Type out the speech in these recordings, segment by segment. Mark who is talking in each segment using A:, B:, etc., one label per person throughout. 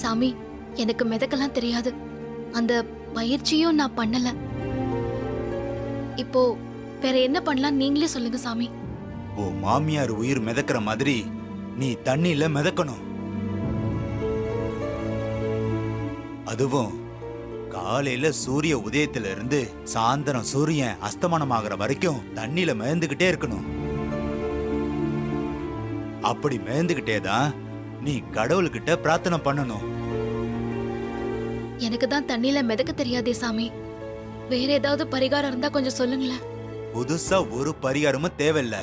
A: சாமி, எனக்கு மிதக்கலாம் தெரியாது. அந்த பயிற்சியும் நான் பண்ணல. இப்போ வேற என்ன பண்ணலாம் நீங்களே சொல்லுங்க சாமி.
B: ஓ மாமியார் உயிர் மிதக்கிற மாதிரி நீ தண்ணியில மிதக்கணும். அதுவும் காலையில சூரிய உதயத்துல இருந்து சாயந்தரம் சூரியன் அஸ்தமனம் ஆகிற வரைக்கும் தண்ணியில மிதந்துகிட்டே இருக்கணும். அப்படி மிதந்துகிட்டே தான் நீ கடவுள்கிட்ட பிரார்த்தனை பண்ணணும்.
A: எனக்கு தான் தண்ணியில மிதக்க தெரியாதே சாமி. வேற ஏதாவது பரிகாரம் இருந்தா கொஞ்சம் சொல்லுங்களேன்.
B: புதுசா ஒரு பரிகாரமும் தேவையில்ல.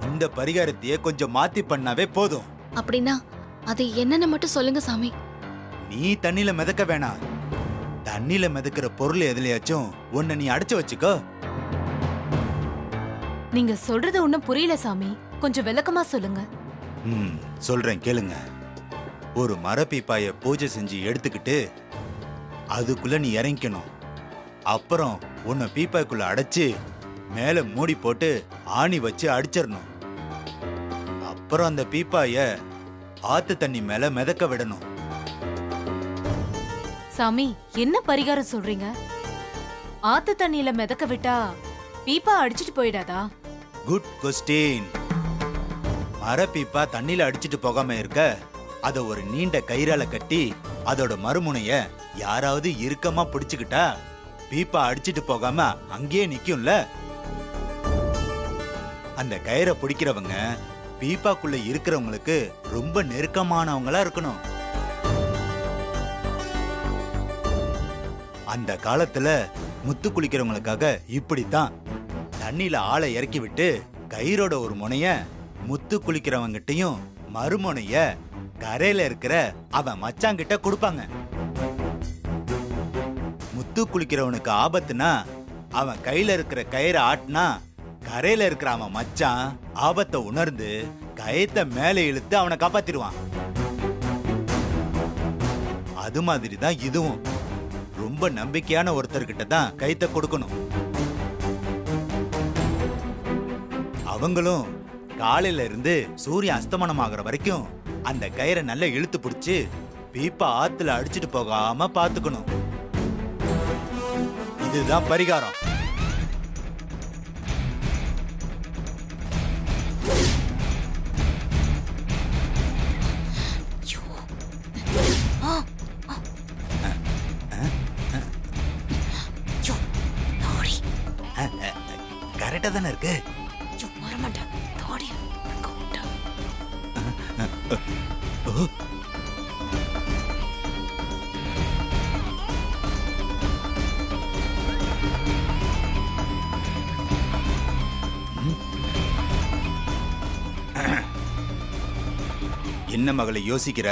B: இந்த பரிகாரத்தையே கொஞ்சம் மாத்தி பண்ணாவே போதும்.
A: அப்படின்னா அது என்னன்னு மட்டும் சொல்லுங்க சாமி.
B: நீ தண்ணியில மிதக்க வேணாம். தண்ணியில மிதக்கிற பொருள் எதுலயாச்சும் உன்னை நீ அடைச்சு வச்சுக்கோ.
C: நீங்க சொல்றது ஒண்ணும் புரியல சாமி, கொஞ்சம் விளக்கமா சொல்லுங்க.
B: சொல்றேன் கேளுங்க. ஒரு மரப்பீப்பாய பூஜை செஞ்சு எடுத்துக்கிட்டு அதுக்குள்ள நீ இறங்கிக்கணும். அப்புறம் உன்னை பீப்பாய்க்குள்ள அடைச்சு மேல மூடி போட்டு ஆணி வச்சு அடிச்சிடணும். அப்புறம் அந்த பீப்பாய ஆத்து தண்ணி மேல மிதக்க விடணும்.
C: சாமி, என்ன பரிகாரம் சொல்றீங்க? ஆத்து தண்ணியில மிதக்க விட்டா பீப்பா அடிச்சிட்டு போயிடாதா?
B: Good question. மரப்பீப்பா தண்ணியில அடிச்சிட்டு போகாம இருக்க அத ஒரு நீண்ட கயிறால கட்டி அதோட மறுமுனைய யாராவது இறுக்கமா பிடிச்சுக்கிட்டா பீப்பா அடிச்சிட்டு போகாம அங்கேயே நிக்கும்ல. அந்த கயிறை பிடிக்கிறவங்க பீப்பாக்குள்ள இருக்கிறவங்களுக்கு ரொம்ப நெருக்கமானவங்களா இருக்கணும். அந்த காலத்துல முத்து குளிக்கிறவங்களுக்காக இப்படித்தான் தண்ணியில ஆளை இறக்கி விட்டு கயிறோட ஒரு முனைய முத்து குளிக்கிறவங்கிட்டையும் மறுமுனைய கரையில இருக்கிற அவன் மச்சாங்கிட்ட கொடுப்பாங்க. முத்து குளிக்கிறவனுக்கு ஆபத்துனா அவன் கையில இருக்கிற கயிறை ஆட்டினா கரையில இருக்கிற அவன் மச்சான் ஆபத்தை உணர்ந்து கயத்தை மேலே இழுத்து அவனை காப்பாத்திடுவான். அது மாதிரி தான் இதுவும். ரொம்ப நம்பிக்கையான ஒருத்தர்கிட்ட தான் கைத்த கொடுக்கணும். அவங்களும் காலையில இருந்து சூரியன் அஸ்தமனம் ஆகிற வரைக்கும் அந்த கயிறை நல்லா இழுத்து பிடிச்சு பீப்பா ஆத்துல அடிச்சிட்டு போகாம பாத்துக்கணும். இதுதான் பரிகாரம். கரெக்டா தானே இருக்கு? என்ன மகளை யோசிக்கிற?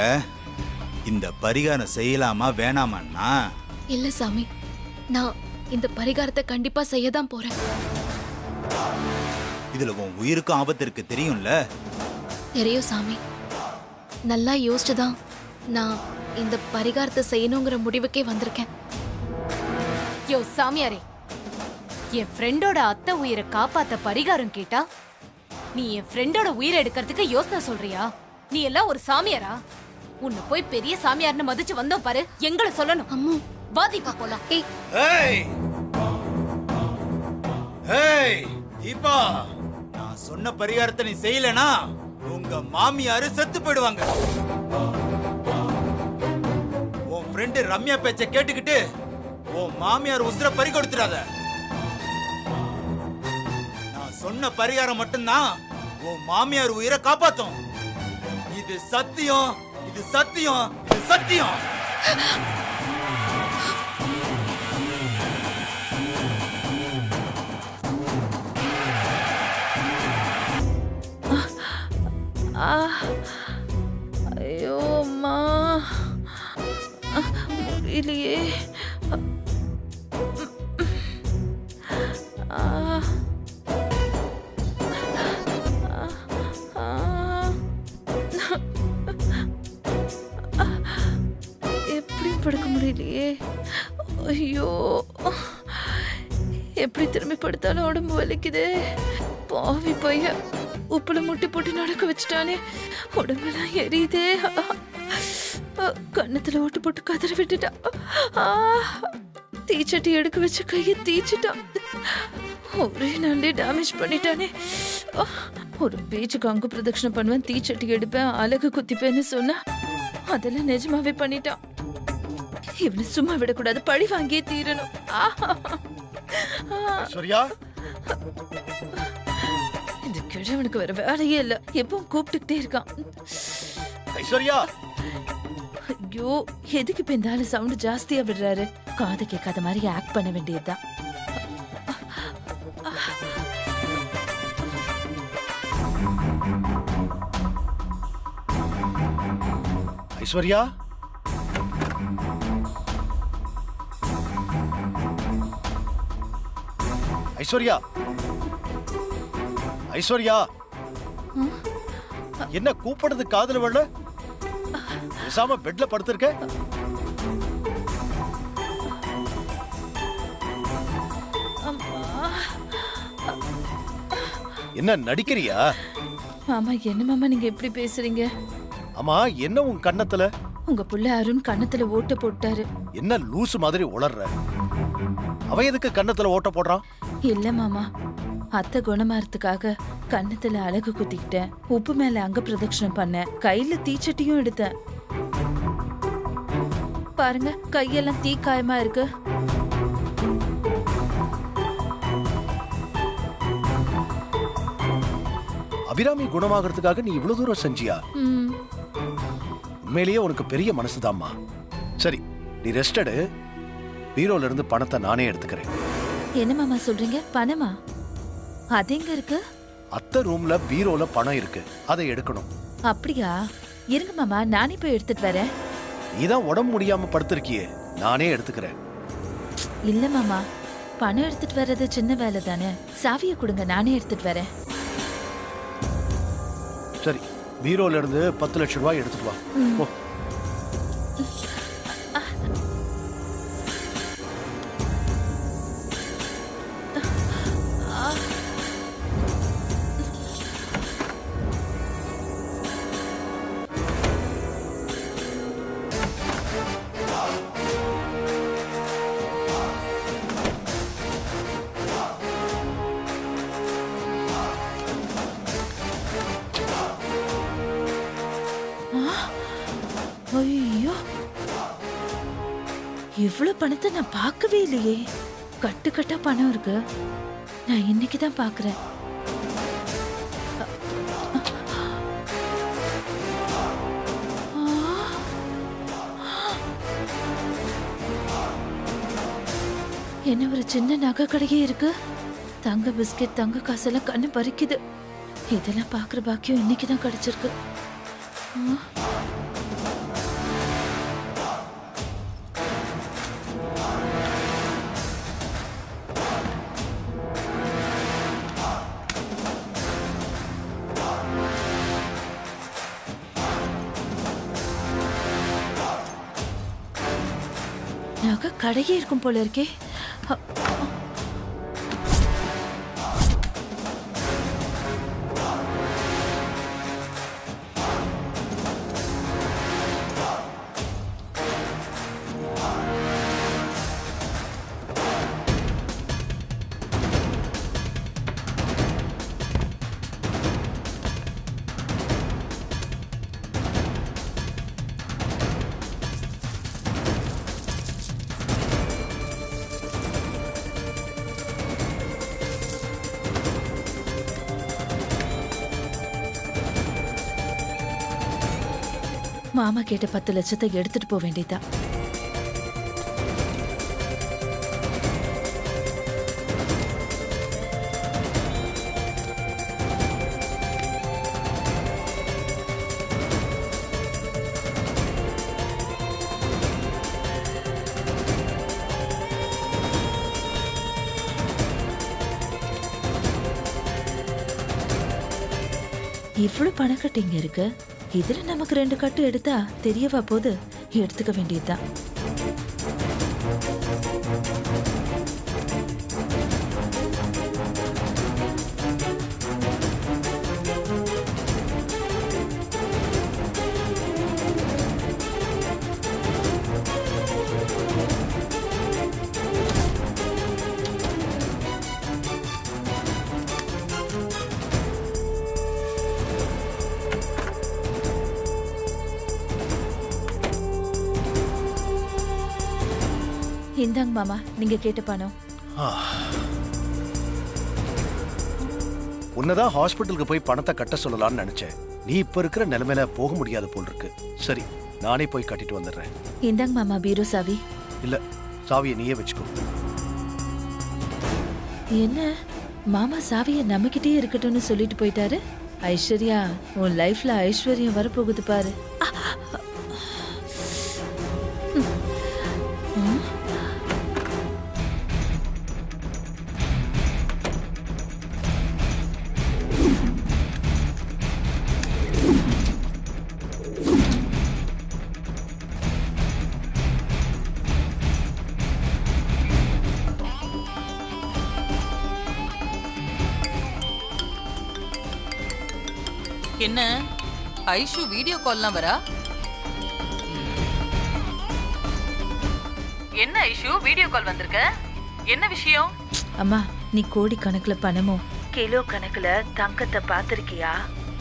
B: இந்த பரிகாரம் செய்யலாமா வேணாமான்னா?
A: இல்ல சாமி, நான் இந்த பரிகாரத்தை கண்டிப்பா செய்யதான் போறேன்.
B: இதுல உன் உயிருக்கும் ஆபத்து இருக்கு தெரியும்ல?
A: தெரியும் சாமி. நல்லா யோசிச்சுதான் நான் இந்த பரிகாரத்தை செய்யணுங்கிற முடிவுக்கே வந்திருக்கேன்.
C: யோ சாமியாரே, என் ஃப்ரெண்டோட அத்தை உயிரை காப்பாத்த பரிகாரம் கேட்டா நீ என் ஃப்ரெண்டோட உயிரை எடுக்கிறதுக்கு யோசனை சொல்றியா? நீ எல்லாம் ஒரு சாமியாரா? உன்னை போய் பெரிய சாமியார்னு மதிச்சு வந்தோம் பாரு, எங்களை சொல்லணும்.
A: அம்மா
C: வாதிப்பா போலாம்.
B: இப்போ நான் சொன்ன பரிகாரத்தை நீ செய்யலனா உங்க மாமியாரு செத்து போயிடுவாங்க. உன் ஃப்ரெண்டு ரம்யா பேச்ச கேட்டுக்கிட்டு உன் மாமியார் உசுர பறி கொடுத்துடாத. நான் சொன்ன பரிகாரம் மட்டும்தான் உன் மாமியார் உயிரை காப்பாத்தும். இது சத்தியம், இது சத்தியம், இது சத்தியம்.
D: ஐயோ அம்மா, முடியலையே. எப்படியும் படுக்க முடியலையே. ஐயோ, எப்படி திரும்பி படுத்தாலும் உடம்பு வலிக்குது. பாவி பையன் உப்புல முட்டி போட்டு நடக்க வச்சுட்டானே, உடம்பெல்லாம் எரியுதே. கன்னத்துல ஓட்டு போட்டு கதற விட்டுட்டா. ஆ, தீச்சட்டி எடுக்க வச்ச கைய தீச்சிட்டான். ஒரே நாளே டேமேஜ் பண்ணிட்டானே. ஒரு பேச்சுக்கு அங்கு பிரதட்சணை பண்ணுவேன், தீச்சட்டி எடுப்பேன், அழகு குத்திப்பேன்னு சொன்னா அதெல்லாம் நிஜமாவே பண்ணிட்டான். இவனை சும்மா விடக்கூடாது, பழி வாங்கியே தீரணும்.
E: ஐஸ்வர்யா,
D: இந்த கிழவனுக்கு வேற வேலையே இல்ல, எப்பவும் கூப்பிட்டுக்கிட்டே இருக்கான்.
E: ஐஸ்வர்யா,
D: ஐயோ, எதுக்கு இப்ப இந்த ஆளு சவுண்ட் ஜாஸ்தியா விடுறாரு? காது கேட்காத மாதிரி ஆக்ட் பண்ண வேண்டியதுதான்.
E: ஐஸ்வர்யா, ஐஸ்வர்யா, ஐஸ்வர்யா, என்ன கூப்பிடுறது காதுல விழல? பேசாம பெட்ல படுத்திருக்க. என்ன நடிக்கிறியா?
D: மாமா, என்ன மாமா நீங்க எப்படி பேசுறீங்க?
E: ஆமா, என்ன உன் கன்னத்துல?
D: உங்க புள்ள அருண் கன்னத்துல ஓட்ட போட்டாரு.
E: என்ன லூசு மாதிரி உளர்ற? அவன் எதுக்கு கன்னத்துல ஓட்ட போடுறான்?
D: இல்ல மாமா, அத்தை குணமாறதுக்காக கன்னத்துல அழகு குத்திக்கிட்டேன், உப்பு மேல அங்க பிரதட்சணம் பண்ணேன், கையில தீச்சட்டியும் எடுத்தேன். பாருங்க, கையெல்லாம் தீக்காயமா இருக்கு.
E: அபிராமி குணமாகறதுக்காக நீ இவ்வளவு தூரம் செஞ்சியா?
D: ம்,
E: உண்மையிலேயே உனக்கு பெரிய மனசுதாம்மா. சரி, நீ ரெஸ்ட் எடு. பீரோல இருந்து பணத்தை நானே எடுத்துக்கிறேன்.
D: என்ன மாமா சொல்றீங்க? பணமா? அது எங்க இருக்கு?
E: அத்தை ரூம்ல பீரோல பணம் இருக்கு, அதை எடுக்கணும்.
D: அப்படியா? இருங்க மாமா, நானே போய் எடுத்துட்டு வரேன்.
E: நீதான் உடம்பு முடியாம படுத்திருக்கியே, நானே எடுத்துக்கிறேன்.
D: இல்ல மாமா, பணம் எடுத்துட்டு வர்றது சின்ன வேலை தானே. சாவியை கொடுங்க, நானே எடுத்துட்டு வரேன்.
E: சரி, பீரோல இருந்து 10 லட்சம் ரூபாய் எடுத்துட்டு வா. போ.
D: ஐயோ, இவ்வளவு பணத்தை நான் பார்க்கவே இல்லையே. கட்டு கட்டா பணம் இருக்கு. நான் இன்னைக்கு தான் பார்க்கறேன். என்ன ஒரு சின்ன நகை கடையே இருக்கு. தங்க பிஸ்கெட், தங்க காசெல்லாம் கண்ணு பறிக்குது. இதெல்லாம் பார்க்குற பாக்கியம் இன்னைக்கு தான் கிடைச்சிருக்கு. நகை கடையே இருக்கும் போல இருக்கே. மாமா கேட்ட 10 லட்சத்தை எடுத்துட்டு போக வேண்டியதா. இவ்வளவு பணக்கட்டு இங்க இருக்கு. இதுல நமக்கு 2 கட்டு எடுத்தா தெரியவா போது, எடுத்துக்க வேண்டியதுதான். இந்தாங்க மாமா, நீங்க கேட்ட பணம்.
E: உன்னதான் ஹாஸ்பிட்டலுக்கு போய் பணத்தை கட்ட சொல்லலாம்னு நினைச்சேன். நீ இப்ப இருக்கிற நிலைமையில போக முடியாது போல் இருக்கு. சரி, நானே போய் கட்டிட்டு வந்துடுறேன்.
D: இந்தாங்க மாமா பீரோ சாவி.
E: இல்ல, சாவியை நீயே வச்சுக்கோ.
D: என்ன மாமா சாவிய நம்மகிட்டே இருக்கட்டும்னு சொல்லிட்டு போயிட்டாரு? ஐஸ்வர்யா, உன் லைஃப்ல ஐஸ்வர்யம் வரப்போகுது பாரு.
F: என்ன ஐஷு வீடியோ கால்லாம் வரா? என்ன ஐஷு வீடியோ கால் வந்திருக்க? என்ன விஷயம்?
D: அம்மா, நீ கோடி கணக்குல பணமும் கிலோ கணக்குல தங்கத்தை பாத்திருக்கியா?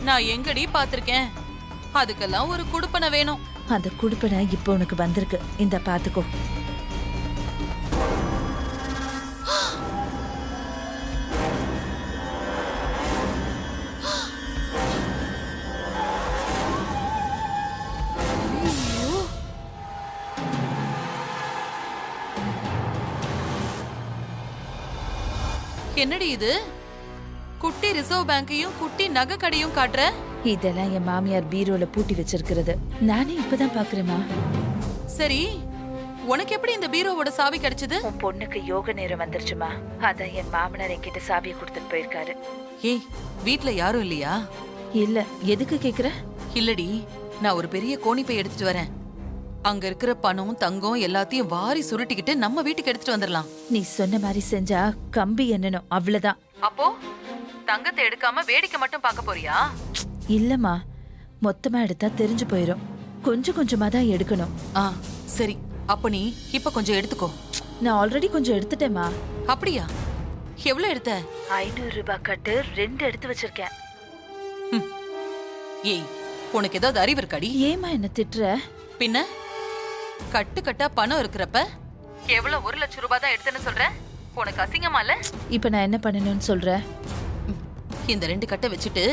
F: நான் எங்கடி பாத்திருக்கேன்? அதுக்கெல்லாம் ஒரு குடுப்பனை வேணும்.
D: அந்த குடுப்பனை இப்ப உனக்கு வந்திருக்கு. இந்த பாத்துக்கோ.
F: என்னடி இது? குட்டி ரிசர்வ் பேங்கையும் குட்டி நகை கடையும் காட்டுற?
D: இதெல்லாம் என் மாமியார் பீரோல பூட்டி வச்சிருக்கிறது. நானே இப்பதான் பாக்குறேமா.
F: சரி, உனக்கு எப்படி இந்த பீரோவோட சாவி கிடைச்சது?
D: உன் பொண்ணுக்கு யோக நேரம் வந்துருச்சுமா. அதான் என் மாமனார் என்கிட்ட சாவியை கொடுத்துட்டு போயிருக்காரு.
F: ஏய், வீட்ல யாரும் இல்லையா?
D: இல்ல, எதுக்கு கேக்குற?
F: இல்லடி, நான் ஒரு பெரிய கோணிப்பை எடுத்துட்டு வரேன். அங்க இருக்கிற பணம் தங்கம் எல்லாத்தையும் வாரி சுருட்டிக்கிட்டு நம்ம வீட்டுக்கு எடுத்துட்டு வந்துடலாம்.
D: நீ சொன்ன மாதிரி செஞ்சா கம்பி என்னனும், அவ்வளவுதான்.
F: அப்போ தங்கத்தை எடுக்காம வேடிக்கை மட்டும் பார்க்க போறியா?
D: இல்லம்மா, மொத்தமா எடுத்தா தெரிஞ்சு போயிரும். கொஞ்சம் கொஞ்சமா தான் எடுக்கணும்.
F: சரி, அப்ப நீ இப்ப கொஞ்சம் எடுத்துக்கோ.
D: நான் ஆல்ரெடி கொஞ்சம் எடுத்துட்டேமா.
F: அப்படியா? எவ்வளவு எடுத்த?
D: 500 ரூபாய் கட்டு 2 எடுத்து வச்சிருக்கேன்.
F: ஏய், உனக்கு ஏதாவது அறிவு இருக்காடி?
D: ஏமா என்ன திட்டுற?
F: பின்ன கட்டு கட்டா பணம் இருக்கிறப்ப எவ்வளவு 1 லட்சம் ரூபாய் தான் எடுத்தேன்னு சொல்ற? உனக்கு அசிங்கமா இல்ல?
D: இப்ப நான் என்ன பண்ணணும்னு சொல்ற?
F: இந்த 2 கட்டை வச்சுட்டு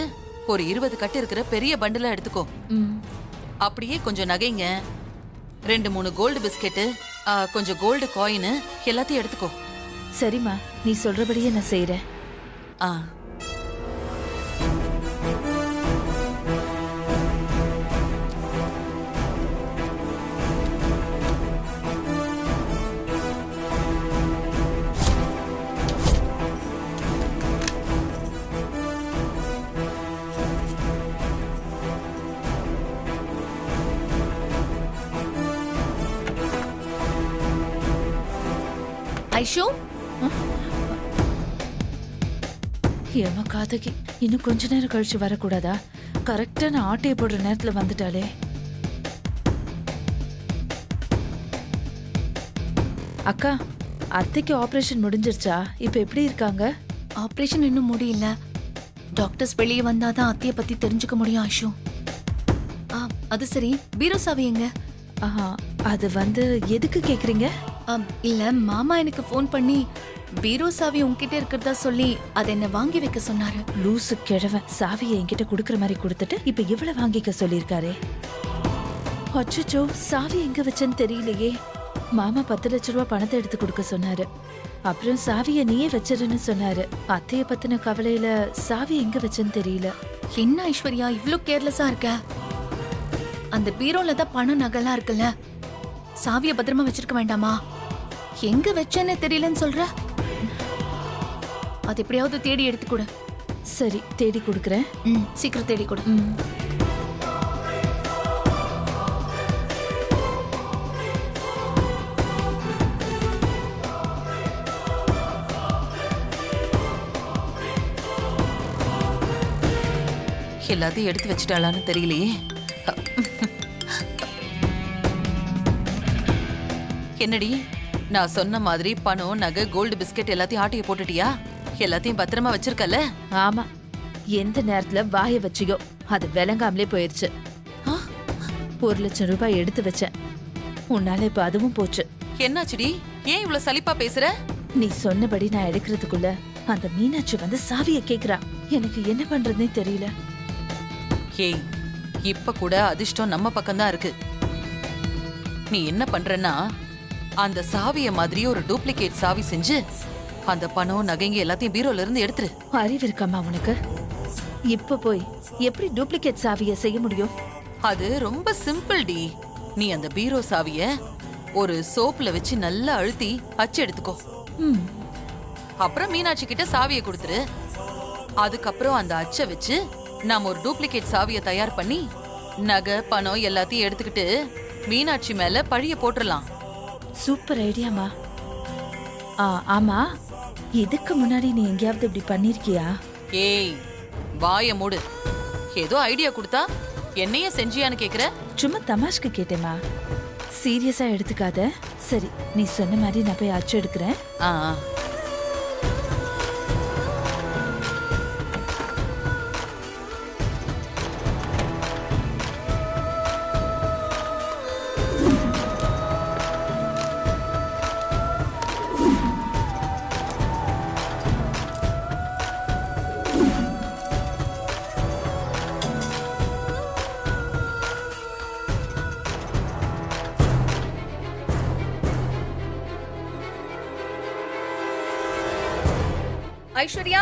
F: ஒரு 20 கட்டு இருக்கிற பெரிய பண்டலா எடுத்துக்கோ. அப்படியே கொஞ்சம் நகைங்க, 2-3 கோல்டு பிஸ்கெட்டு, கொஞ்சம் கோல்டு காயின் எல்லாத்தையும் எடுத்துக்கோ.
D: சரிம்மா, நீ சொல்றபடியே நான் செய்யறேன்.
A: ஐஷு,
D: ஏமா காதகி, இன்னும் கொஞ்ச நேரம் கழிச்சு வரக்கூடாதா? கரெக்டா நான் ஆட்டையை போடுற நேரத்துல வந்துட்டாளே. அக்கா, அத்தைக்கு ஆபரேஷன் முடிஞ்சிருச்சா? இப்ப எப்படி இருக்காங்க?
A: ஆபரேஷன் இன்னும் முடியல. டாக்டர்ஸ் வெளியே வந்தாதான் அத்தைய பத்தி தெரிஞ்சுக்க முடியும் ஐஷு. அது சரி, பீரோ சாவி எங்க?
D: அது வந்து எதுக்கு கேக்குறீங்க?
A: இல்ல, மாமா எனக்கு ஃபோன் பண்ணி பீரோ சாவி உன்கிட்ட இருக்கிறதா சொல்லி அதை என்ன வாங்கி வைக்க சொன்னாரு.
D: லூசு கிழவன், சாவியை என்கிட்ட குடுக்கற மாதிரி கொடுத்துட்டு இப்ப இவ்வளவு வாங்கிக்க சொல்லிருக்காரே. அச்சோ, சாவி எங்க வச்சேன்னு தெரியலையே. மாமா 10 லட்சம் ரூபாய் பணத்தை எடுத்து கொடுக்க சொன்னாரு. அப்புறம் சாவிய நீயே வச்சிருன்னு சொன்னாரு. அத்தைய பத்தின கவலையில சாவி எங்க வச்சேன்னு தெரியல.
A: என்ன ஐஸ்வர்யா இவ்ளோ கேர்லெஸ்ஸா இருக்க? அந்த பீரோல தான் பணம் நகைலாம் இருக்குல்ல, சாவிய பத்திரமா வச்சிருக்க வேண்டாமா? எங்க வச்சேன்னு தெரியலன்னு சொல்ற? அது எப்படியாவது தேடி எடுத்து கொடு.
D: சரி, தேடி கொடுக்கறேன்.
A: சீக்கிரம் தேடி கொடு.
F: எல்லாத்தையும் எடுத்து வச்சுட்டாளான்னு தெரியலையே. என்னடி, நான் சொன்ன மாதிரி பணம் நகை கோல்டு பிஸ்கெட் எல்லாத்தையும் ஆட்டைய போட்டுட்டியா? எல்லாத்தையும் பத்திரமா வச்சிருக்கல?
D: ஆமா, எந்த நேரத்துல வாய வச்சியோ அது விளங்காமலே போயிருச்சு. 1 லட்சம் ரூபாய் எடுத்து வச்சேன். உன்னால இப்ப அதுவும் போச்சு.
F: என்னாச்சுடி? ஏன் இவ்வளவு சலிப்பா பேசுற?
D: நீ சொன்னபடி நான் எடுக்கிறதுக்குள்ள அந்த மீனாட்சி வந்து சாவிய கேக்குறா. எனக்கு என்ன பண்றதுனே தெரியல.
F: ஏய், இப்ப கூட அதிர்ஷ்டம் நம்ம பக்கம்தான் இருக்கு. நீ என்ன பண்றன்னா, அந்த சாவிய மாதிரி ஒரு டூப்ளிகேட் சாவி செஞ்சு அந்த பணம் நகைங்க எல்லாத்தையும் பீரோல இருந்து எடுத்துரு.
D: அறிவு இருக்காமா உனக்கு? இப்ப போய் எப்படி டூப்ளிகேட் சாவிய செய்ய முடியும்?
F: அது ரொம்ப சிம்பிள் டி. நீ அந்த பீரோ சாவிய ஒரு சோப்ல வச்சு நல்லா அழுத்தி அச்சு எடுத்துக்கோ.
D: ம்,
F: அப்புறம் மீனாட்சி கிட்ட சாவியை கொடுத்துரு. அதுக்கப்புறம் அந்த அச்சை வச்சு நாம ஒரு டூப்ளிகேட் சாவியை தயார் பண்ணி நகை பணம் எல்லாத்தையும் எடுத்துக்கிட்டு மீனாட்சி மேல பழிய போட்டுறலாம்.
D: சூப்பர் ஐடியாமா. ஆமா, இதுக்கு முன்னாடி நீ எங்கேயாவது இப்படி பண்ணிருக்கியா?
F: ஏய், வாய மூடு. ஏதோ ஐடியா கொடுத்தா என்னைய செஞ்சியான்னு கேக்குற?
D: சும்மா தமாஷ்க்கு கேட்டேமா, சீரியஸா எடுத்துக்காத. சரி, நீ சொன்ன மாதிரி நான் போய் அச்சு எடுக்கிறேன்.
F: ஆ.
A: ஐஸ்வர்யா,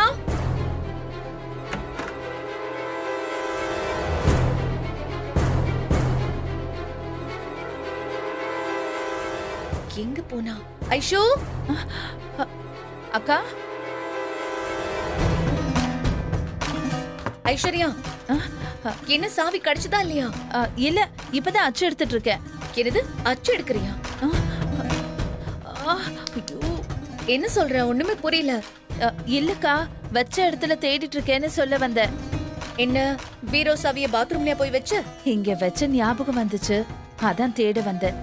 A: எங்க போனா? ஐஷு,
D: அக்கா,
A: ஐஸ்வர்யா, என்ன சாவி கிடைச்சதா இல்லையா?
D: இல்ல, இப்பதான் அச்சு எடுத்துட்டு இருக்கேன்.
A: என்னது, அச்சு எடுக்கறியா?
D: ஐயோ,
A: என்ன சொல்ற? ஒண்ணுமே புரியல.
D: இல்லக்கா, வச்ச இடத்துல தேடிட்டு இருக்கேன்னு சொல்ல வந்தேன்.
A: என்ன, பீரோ சாவிய பாத்ரூம்லயா போய் வச்ச?
D: இங்க வச்ச ஞாபகம் வந்துச்சு, அதான் தேட வந்தேன்.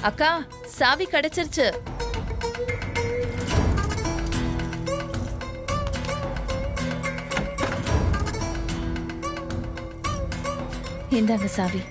D: அக்கா, சாவி கிடைச்சிருச்சு. இந்தாங்க சாவி.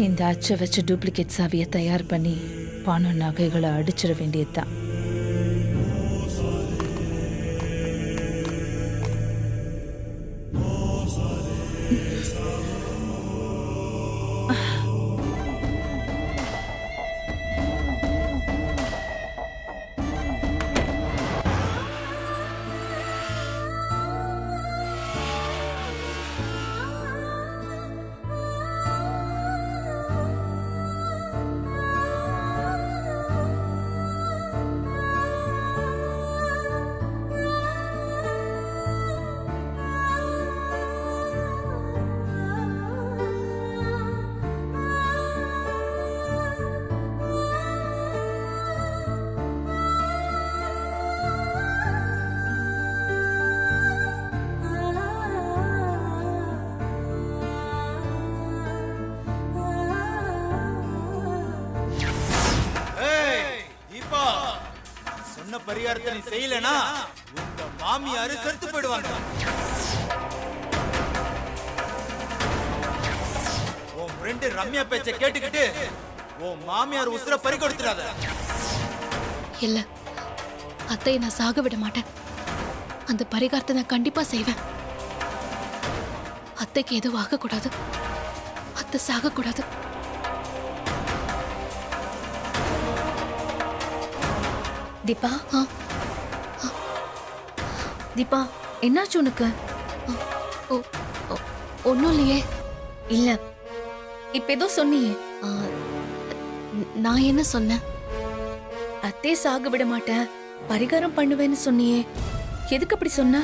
D: இந்த அச்சை வச்சு டூப்ளிகேட் சாவியை தயார் பண்ணி பணம் நகைகளை அடிச்சிட வேண்டியதுதான்.
B: பரிகாரத்தை நீ செய்யலனா உங்க மாமியாரு செத்து போயிடுவாங்க. உன் ஃப்ரெண்டு ரம்யா பேச்ச கேட்டுக்கிட்டு உன் மாமியார் உசுர பறி கொடுத்துறாத.
A: இல்ல, அத்தையை நான் சாக விட மாட்டேன். அந்த பரிகாரத்தை நான் கண்டிப்பா செய்வேன். அத்தைக்கு எதுவும் ஆகக்கூடாது, அத்தை சாக கூடாது. தீபா, தீபா, என்னாச்சு உனக்கு? ஒன்னும் இல்லையே. இல்ல, இப்ப ஏதோ சொன்னியே.
G: ஆ, நான் என்ன சொன்னேன்?
A: அத்தே சாக விட மாட்டேன், பரிகாரம் பண்ணுவேன்னு சொன்னியே. எதுக்கு அப்படி சொன்ன?